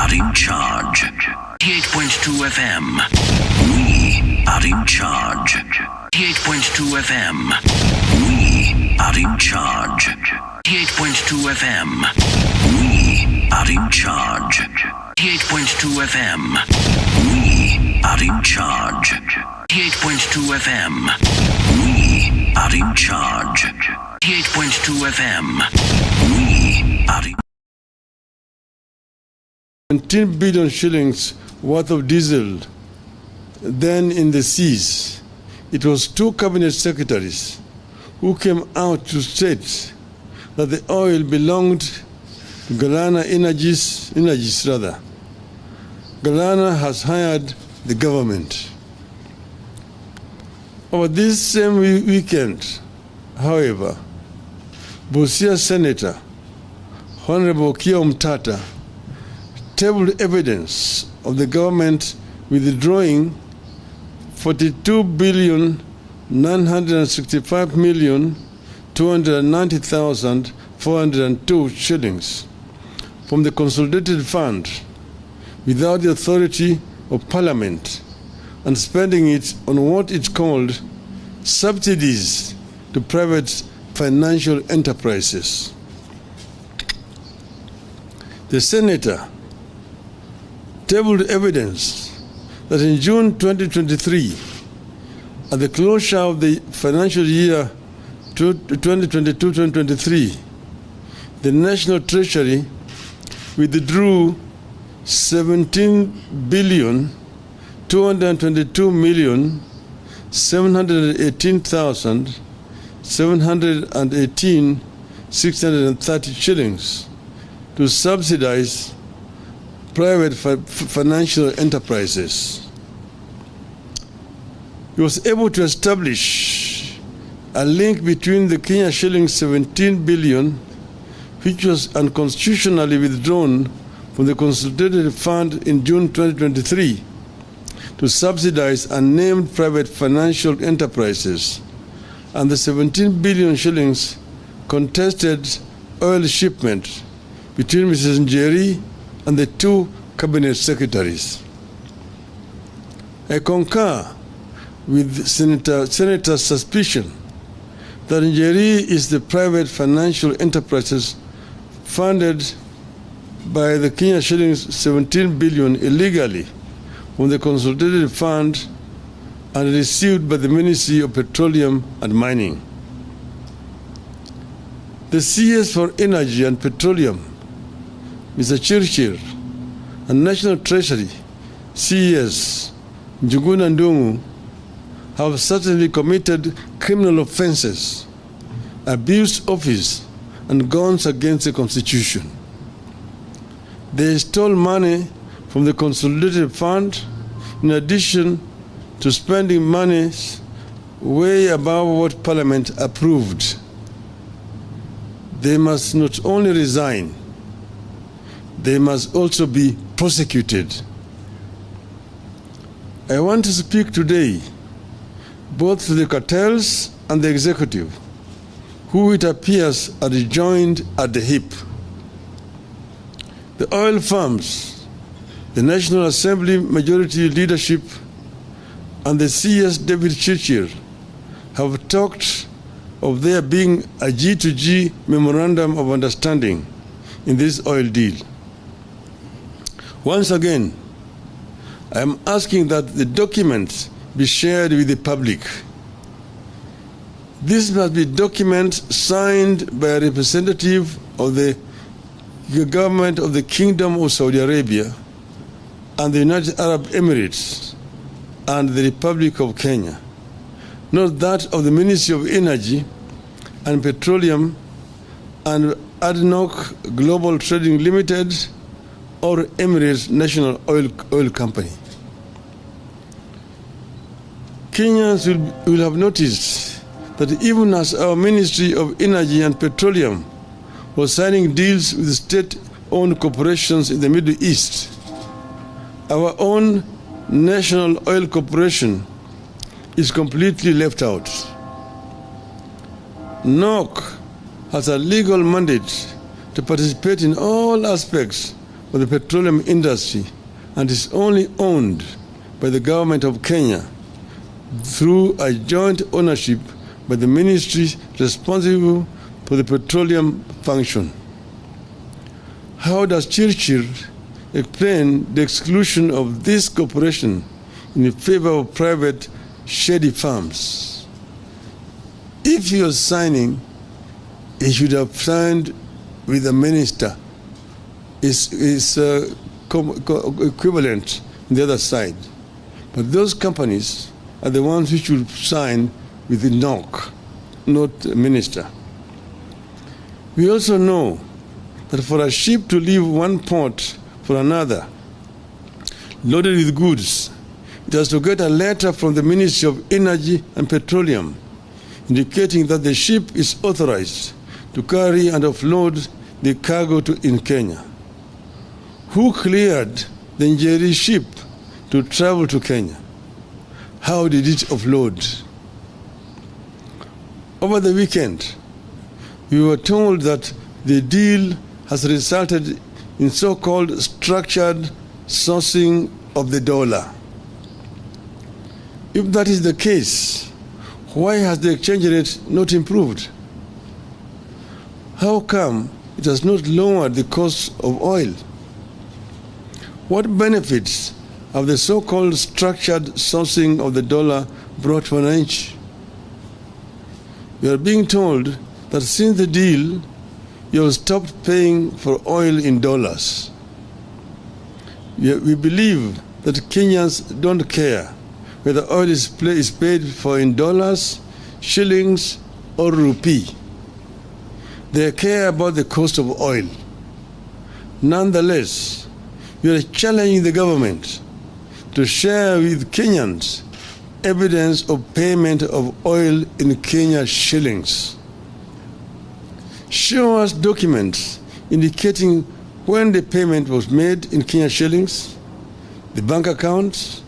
are in charge. 88.2 FM. We are in charge. 88.2 FM. We are in charge. 88.2 FM. We are in charge. 88.2 FM. We are in charge. 88.2 FM. We are in charge. 88.2 FM. We are in 17 billion shillings worth of diesel then in the seas. It was two cabinet secretaries who came out to state that the oil belonged to Galana Energies. Galana has hired the government. Over this same weekend, however, Busia Senator Honorable Kio Mtata tabled evidence of the government withdrawing 42,965,290,402 shillings from the consolidated fund without the authority of Parliament and spending it on what it called subsidies to private financial enterprises. The senator tabled evidence that in June 2023, at the closure of the financial year 2022-2023, the National Treasury withdrew 17,222,718,630 shillings to subsidize private financial enterprises. He was able to establish a link between the Kenya shilling 17 billion, which was unconstitutionally withdrawn from the consolidated fund in June 2023 to subsidize unnamed private financial enterprises, and the 17 billion shillings contested oil shipment between Mrs. Njeri and the two cabinet secretaries. I concur with Senator's suspicion that Njeri is the private financial enterprises funded by the Kenya shillings 17 billion illegally from the consolidated fund and received by the Ministry of Petroleum and Mining. The CS for Energy and Petroleum, Mr. Chirchir, and National Treasury, CES, Njuguna Ndungu, have certainly committed criminal offenses, abused office, and gone against the Constitution. They stole money from the consolidated fund in addition to spending money way above what Parliament approved. They must not only resign, they must also be prosecuted. I want to speak today both to the cartels and the executive, who it appears are joined at the hip. The oil firms, the National Assembly majority leadership, and the CS David Chirchir have talked of there being a G2G memorandum of understanding in this oil deal. Once again, I am asking that the documents be shared with the public. This must be documents signed by a representative of the government of the Kingdom of Saudi Arabia and the United Arab Emirates and the Republic of Kenya, not that of the Ministry of Energy and Petroleum and ADNOC Global Trading Limited or Emirates National Oil Company. Kenyans will have noticed that even as our Ministry of Energy and Petroleum was signing deals with state-owned corporations in the Middle East, our own National Oil Corporation is completely left out. NOC has a legal mandate to participate in all aspects of the petroleum industry and is only owned by the government of Kenya through a joint ownership by the ministries responsible for the petroleum function. How does Churchill explain the exclusion of this corporation in favor of private shady firms? If he was signing, he should have signed with the minister. Is equivalent on the other side. But those companies are the ones which will sign with the NOC, not the minister. We also know that for a ship to leave one port for another, loaded with goods, it has to get a letter from the Ministry of Energy and Petroleum indicating that the ship is authorized to carry and offload the cargo in Kenya. Who cleared the Njeri ship to travel to Kenya? How did it offload? Over the weekend, we were told that the deal has resulted in so-called structured sourcing of the dollar. If that is the case, why has the exchange rate not improved? How come it has not lowered the cost of oil? What benefits have the so-called structured sourcing of the dollar brought for an inch? We are being told that since the deal, you have stopped paying for oil in dollars. We believe that Kenyans don't care whether oil is paid for in dollars, shillings, or rupee. They care about the cost of oil. Nonetheless, we are challenging the government to share with Kenyans evidence of payment of oil in Kenya shillings. Show us documents indicating when the payment was made in Kenya shillings, the bank accounts,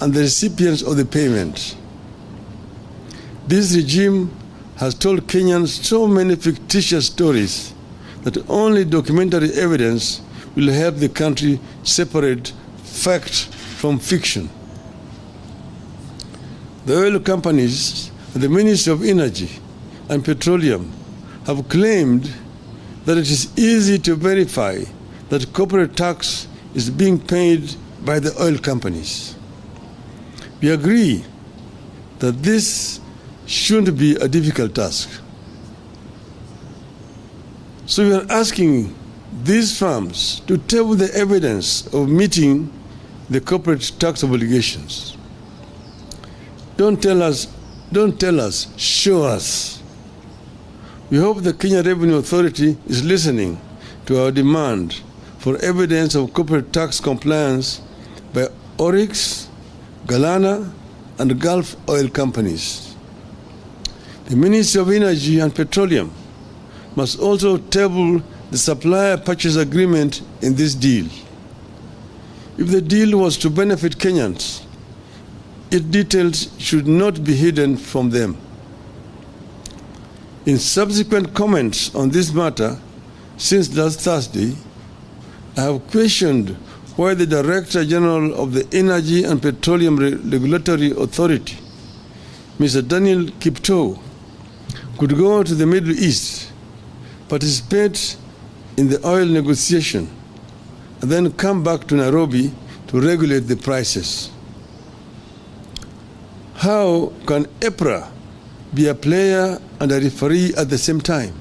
and the recipients of the payment. This regime has told Kenyans so many fictitious stories that only documentary evidence will help the country separate fact from fiction. The oil companies and the Ministry of Energy and Petroleum have claimed that it is easy to verify that corporate tax is being paid by the oil companies. We agree that this shouldn't be a difficult task. So we are asking these firms to table the evidence of meeting the corporate tax obligations. Don't tell us, show us. We hope the Kenya Revenue Authority is listening to our demand for evidence of corporate tax compliance by Oryx, Galana, and Gulf oil companies. The Ministry of Energy and Petroleum must also table the supplier purchase agreement in this deal. If the deal was to benefit Kenyans, its details should not be hidden from them. In subsequent comments on this matter since last Thursday, I have questioned why the Director General of the Energy and Petroleum Regulatory Authority, Mr. Daniel Kiptoo, could go to the Middle East, participate in the oil negotiation, and then come back to Nairobi to regulate the prices. How can EPRA be a player and a referee at the same time?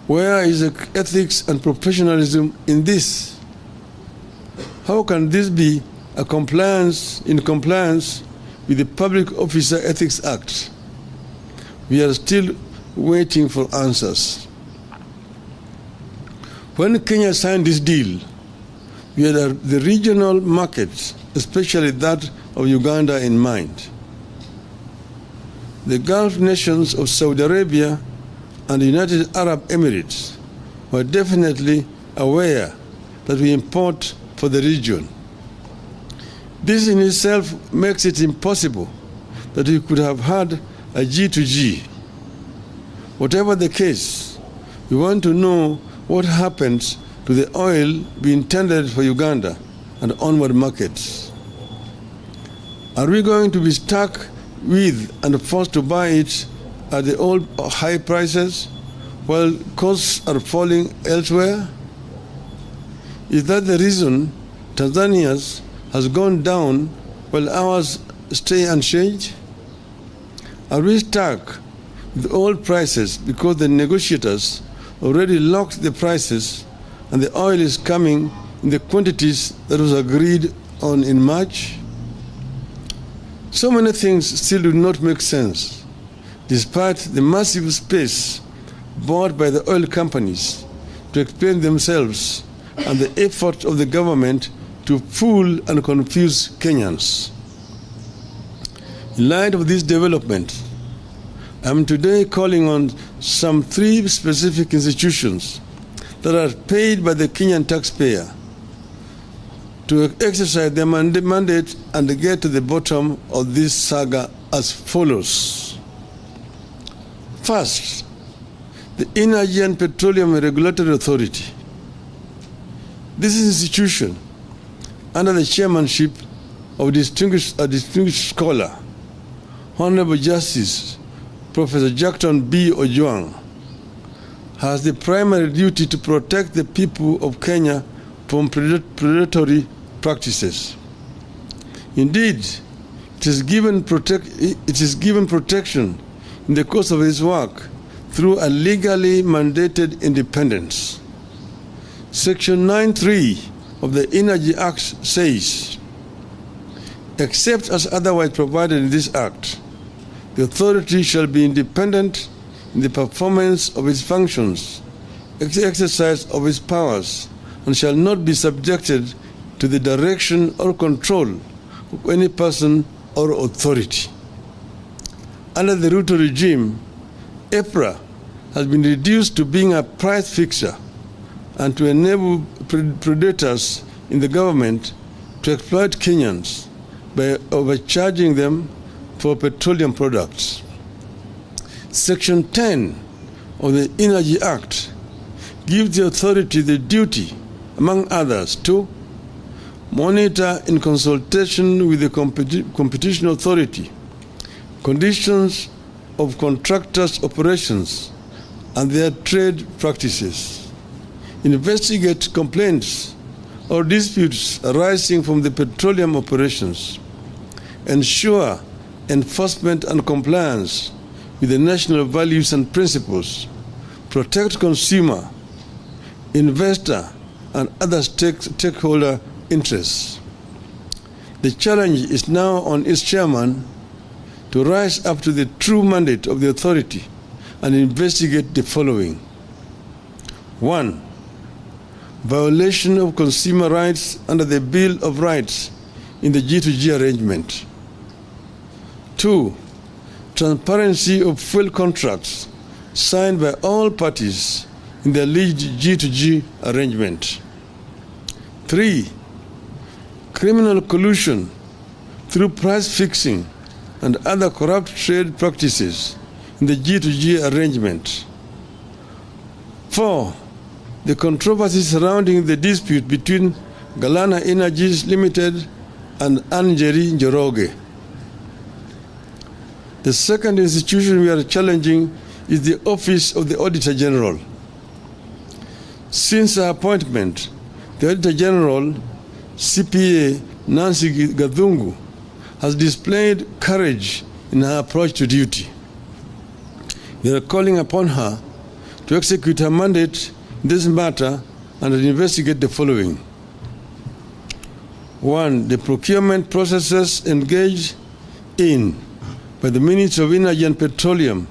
Where is the ethics and professionalism in this? How can this be in compliance with the Public Officer Ethics Act? We are still waiting for answers. When Kenya signed this deal, we had the regional markets, especially that of Uganda, in mind. The Gulf nations of Saudi Arabia and the United Arab Emirates were definitely aware that we import for the region. This in itself makes it impossible that we could have had a G2G. Whatever the case, we want to know what happens to the oil be intended for Uganda and onward markets? Are we going to be stuck with and forced to buy it at the old high prices while costs are falling elsewhere? Is that the reason Tanzania's has gone down while ours stay unchanged? Are we stuck with old prices because the negotiators already locked the prices and the oil is coming in the quantities that was agreed on in March? So many things still do not make sense, despite the massive space bought by the oil companies to explain themselves and the effort of the government to fool and confuse Kenyans. In light of this development, I am today calling on some 3 specific institutions that are paid by the Kenyan taxpayer to exercise their mandate and get to the bottom of this saga as follows. First, the Energy and Petroleum Regulatory Authority. This institution, under the chairmanship of a distinguished scholar, Honorable Justice Professor Jackton B. Ojwang, has the primary duty to protect the people of Kenya from predatory practices. Indeed, it is given protection in the course of its work through a legally mandated independence. Section 9(3) of the Energy Act says, except as otherwise provided in this Act, the authority shall be independent in the performance of its functions, exercise of its powers, and shall not be subjected to the direction or control of any person or authority. Under the Ruto regime, EPRA has been reduced to being a price fixer and to enable predators in the government to exploit Kenyans by overcharging them for petroleum products. Section 10 of the Energy Act gives the authority the duty, among others, to monitor in consultation with the competition authority conditions of contractors' operations and their trade practices, investigate complaints or disputes arising from the petroleum operations, ensure enforcement and compliance with the national values and principles, protect consumer, investor, and other stakeholder interests. The challenge is now on its chairman to rise up to the true mandate of the authority and investigate the following. 1. Violation of consumer rights under the Bill of Rights in the G2G arrangement. 2. Transparency of fuel contracts signed by all parties in the alleged G2G arrangement. 3. Criminal collusion through price fixing and other corrupt trade practices in the G2G arrangement. 4. The controversy surrounding the dispute between Galana Energies Limited and Anjeri Njoroge. The second institution we are challenging is the Office of the Auditor General. Since her appointment, the Auditor General, CPA Nancy Gathungu, has displayed courage in her approach to duty. We are calling upon her to execute her mandate in this matter and to investigate the following. 1. The procurement processes engaged in by the Ministry of Energy and Petroleum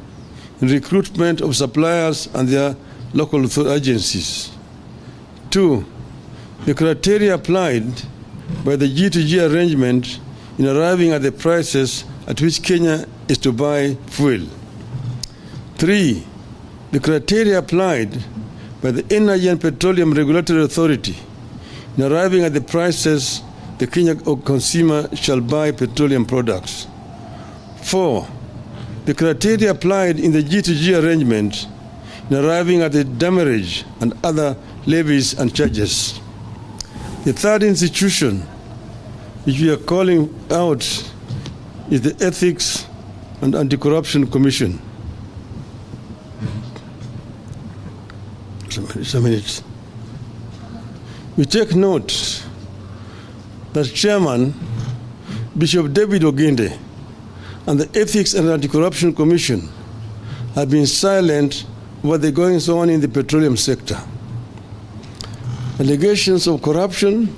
in recruitment of suppliers and their local agencies. 2. The criteria applied by the G2G arrangement in arriving at the prices at which Kenya is to buy fuel. 3. The criteria applied by the Energy and Petroleum Regulatory Authority in arriving at the prices the Kenyan consumer shall buy petroleum products. 4. The criteria applied in the G2G arrangement in arriving at the demurrage and other levies and charges. The third institution which we are calling out is the Ethics and Anti-Corruption Commission. Just a minute. We take note that Chairman Bishop David Oginde and the Ethics and Anti-Corruption Commission have been silent about the goings on in the petroleum sector. Allegations of corruption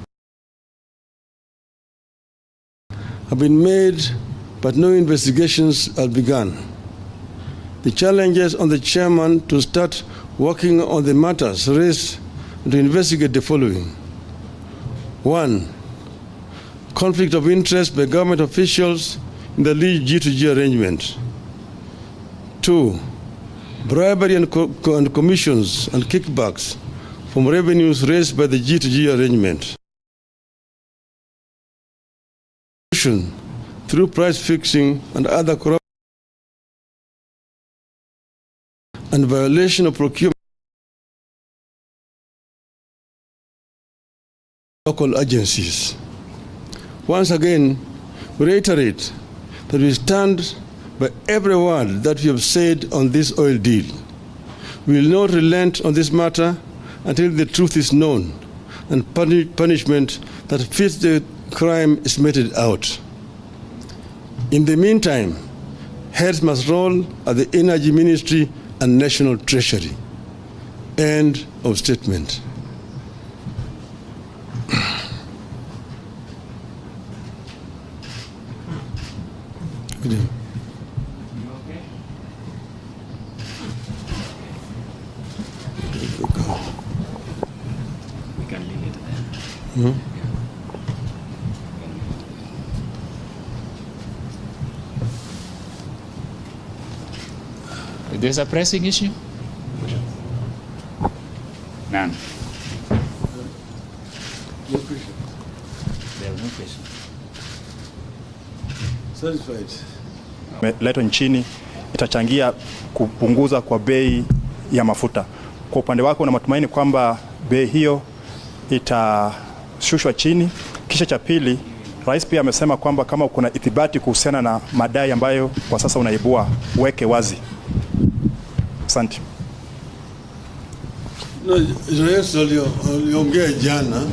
have been made, but no investigations have begun. The challenges on the chairman to start working on the matters raised and to investigate the following. 1. Conflict of interest by government officials in the lead G2G arrangement. 2. Bribery and commissions and kickbacks from revenues raised by the G2G arrangement. Through price fixing and other corruption and violation of procurement local agencies. Once again, we reiterate that we stand by every word that we have said on this oil deal. We will not relent on this matter until the truth is known and punishment that fits the crime is meted out. In the meantime, heads must roll at the Energy Ministry and National Treasury. End of statement. Okay. We can leave it there. Mm-hmm. There's a pressing issue? None. No question. There was no question. Satisfied. Leto nchini itachangia kupunguza kwa bei ya mafuta. Kwa upande wako una matumaini kwamba bei hiyo itashushwa chini? Kisha cha pili, Rais pia amesema kwamba kama kuna ithibati kuhusiana na madai ambayo kwa sasa unaibua, weke wazi. Asante. Rais aliongea jana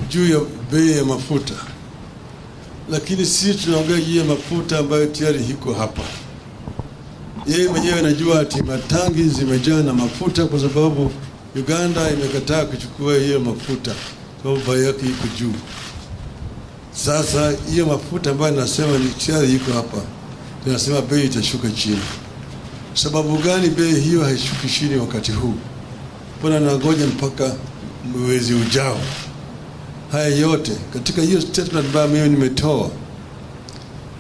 juu ya bei ya mafuta, lakini sisi tunaongea juu ya mafuta ambayo tayari iko hapa. Yeye mwenyewe anajua ati matangi zimejaa na mafuta kwa sababu Uganda imekataa kuchukua hiyo mafuta kwa sababu bei yake iko juu. Sasa hiyo mafuta ambayo nasema ni tayari iko hapa, tunasema bei itashuka chini. Sababu gani bei hiyo haishuki chini wakati huu? Mbona nangoja mpaka mwezi ujao? Haya yote katika hiyo statement ambayo mimi nimetoa,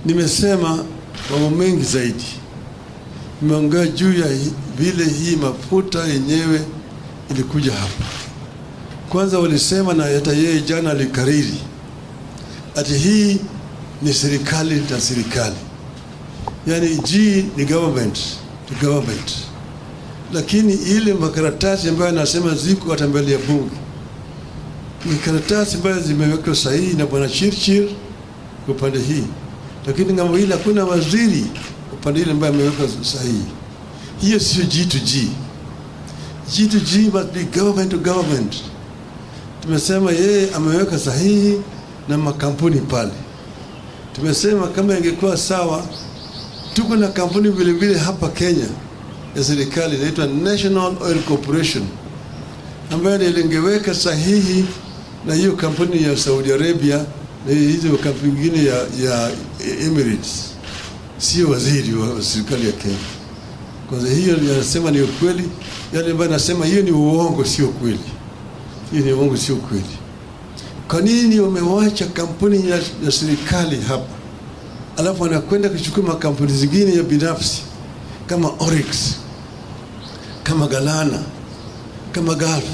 nimesema mambo mengi zaidi. Nimeongea juu ya vile hii mafuta yenyewe ilikuja hapa. Kwanza walisema, na hata yeye jana alikariri, ati hii ni serikali na serikali, yani G ni government to government. Lakini ile makaratasi ambayo nasema ziko hata mbele ya bunge ni karatasi ambayo zimewekwa sahihi na bwana Chirchir kwa upande hii, lakini ngambo ile hakuna waziri upande ile ambaye ameweka sahihi. Hiyo sio G2G. G2G must be government to government. Tumesema yeye ameweka sahihi na makampuni pale. Tumesema kama ingekuwa sawa, tuko na kampuni vile vile hapa Kenya ya serikali inaitwa National Oil Corporation ambayo ilingeweka sahihi na hiyo kampuni ya Saudi Arabia na hizo kampuni nyingine ya Emirates, sio waziri wa serikali ya Kenya. Kwanza hiyo yanasema ni ukweli, yale ambayo nasema hiyo ni uongo, sio kweli. Hiyo ni uongo, sio kweli. Kwa nini wamewacha kampuni ya serikali hapa, alafu wanakwenda kuchukua makampuni zingine ya binafsi kama Oryx, kama Galana, kama Gulf?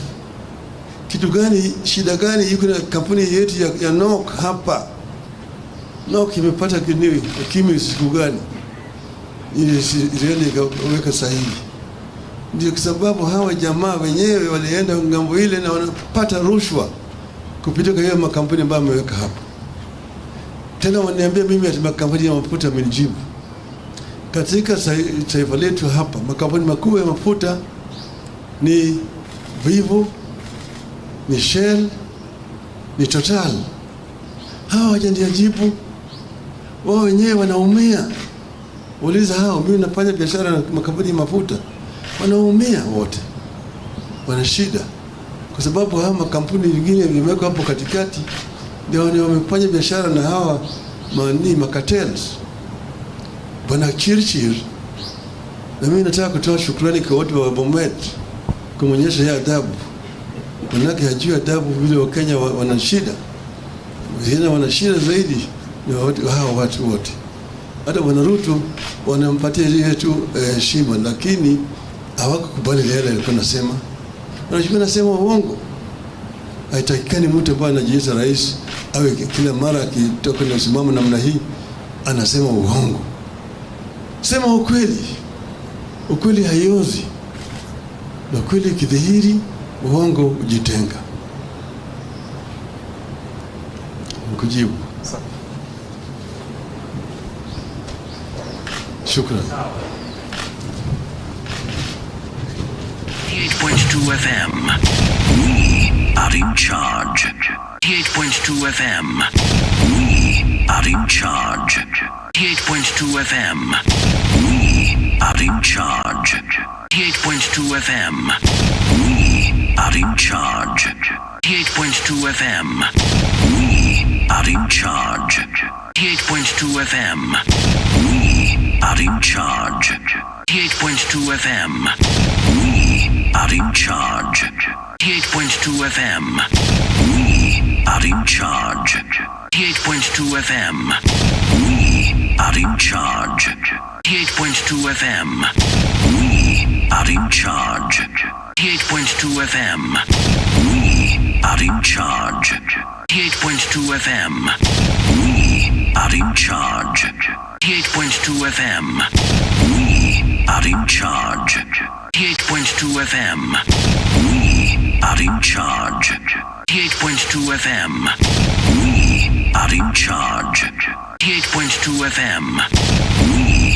Kitu gani, shida gani iko na kampuni yetu ya NOC hapa? NOC imepata kimi siku gani ili ikaweka sahihi? Ndio kwa sababu hawa jamaa wenyewe walienda ngambo ile na wanapata rushwa kupitia hiyo makampuni ambayo ameweka hapa. Tena waniambia mimi ati makampuni ya mafuta amenijibu. Katika taifa letu hapa makampuni makubwa ya mafuta ni Vivo, ni Shell, ni Total. Hawa hawajanijibu. Wao wenyewe wanaumia. Uliza hao, mimi nafanya biashara na makampuni ya mafuta. Wanaumia wote. Wana shida. Kwa sababu hawa makampuni mengine yamewekwa hapo katikati ndio wamefanya biashara na hawa makatels. Bwana Chirchir, na mimi nataka kutoa shukrani kwa watu wa Bomet kumonyesha ya adabu. Manake hajui adabu vile Wakenya wana shida. Vijana wana shida zaidi ni hawa watu wote. Hata Bwana Ruto wanampatia ile tu heshima, lakini hawakukubali yale alikuwa anasema. Anasema uongo. Haitakikani mtu ambaye anajiita rais awe kila mara akitoka na msimamo namna hii anasema uongo. Sema ukweli. Ukweli haiozi. Na ukweli kidhihiri, uongo ujitenga. Nikujibu. Shukran. 88.2 FM. We are in charge. 88.2 FM. We are in charge. 88.2 FM. We are in charge. 88.2 FM. We are in charge. 88.2 FM. We are in charge. 88.2 FM. We are in charge. 88.2 FM. We are in charge. 88.2 FM. We are in charge. 88.2 FM. We are in charge. 88.2 FM. We are in charge. 88.2 FM. We are in charge. 88.2 FM. We are in charge. 88.2 FM. We are in charge. 88.2 FM. We are in charge. 88.2 FM. We are in charge. 88.2 FM. We